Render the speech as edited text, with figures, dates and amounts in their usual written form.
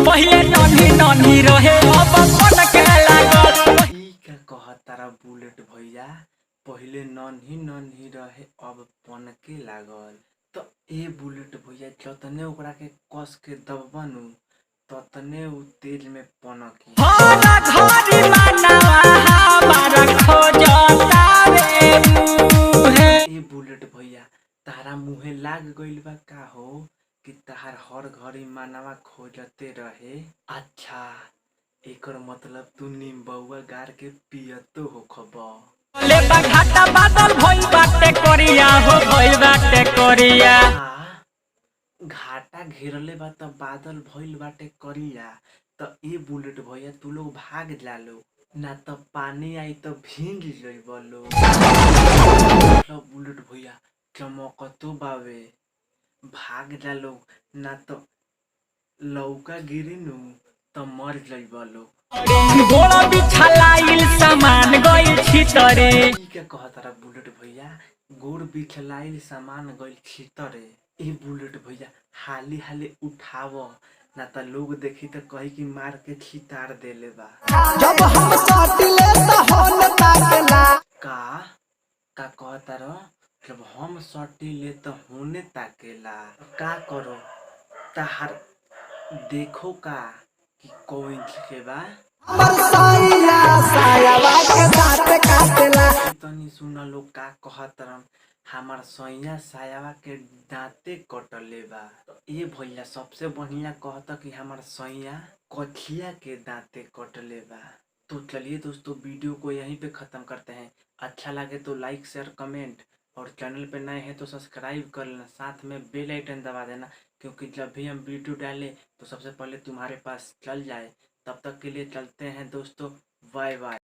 पहले नन्ही नन्ही रहे अब पन के लागल। ई का कहतारा बुलेट भैया, पहले नन्ही नन्ही रहे अब पनके लागल। तो ए बुलेट भैया जतने ओकरा के कस के दबनु ततने उ तेल में पनकी। हर घड़ी मनवा हमारा खोजता रे मुहे। ए बुलेट भैया तारा मुहे लाग गइल बा का हो कि तहार हर घड़ी मानवा खोजते रहे। अच्छा एकर मतलब तू नींबुआ गार के पियतो हो खबर। ले घाटा बादल भइल बाटे करिया हो भइल बाटे करिया। घाटा घेरले बा त बादल भइल बाटे करिया। त ए बुलेट भैया तू लोग भाग जालो ना त पानी आई त भींग जइबो लो। बुलेट भैया चमकतो बावे, भाग जालो ना त लौका गिरी नु त मर जइबो लो। गोड़ा बिछलाइल सामान गइल छितरे। ई के कहतारा बुलेट भैया, गोड़ बिछलाइल सामान गइल छितरे। ए बुलेट भैया हाली हाली उठाव ना त लोग देखी त कही कि मार के छितार देले बा। जब हम साटिले त होन ताकेला। का कहतारा, जब हम सटिले त होने ताकेला। का करो ताहार देखो का कि कोई के बा। तनी सुन लोग का कहतरन, हमार सैया सायावा के दांते कटले बा। तो ए भैया सबसे बढ़िया कहता कि हमार सैया कथिया के दांते कटले बा। तो चलिए दोस्तों वीडियो को यहीं पे खत्म करते हैं। अच्छा लगे तो लाइक शेयर कमेंट और चैनल पे नए हैं तो सब्सक्राइब कर लेना, साथ में बेल आइकन दबा देना क्योंकि जब भी हम वीडियो डालें तो सबसे पहले तुम्हारे पास चल जाए। तब तक के लिए चलते हैं दोस्तों, बाय बाय।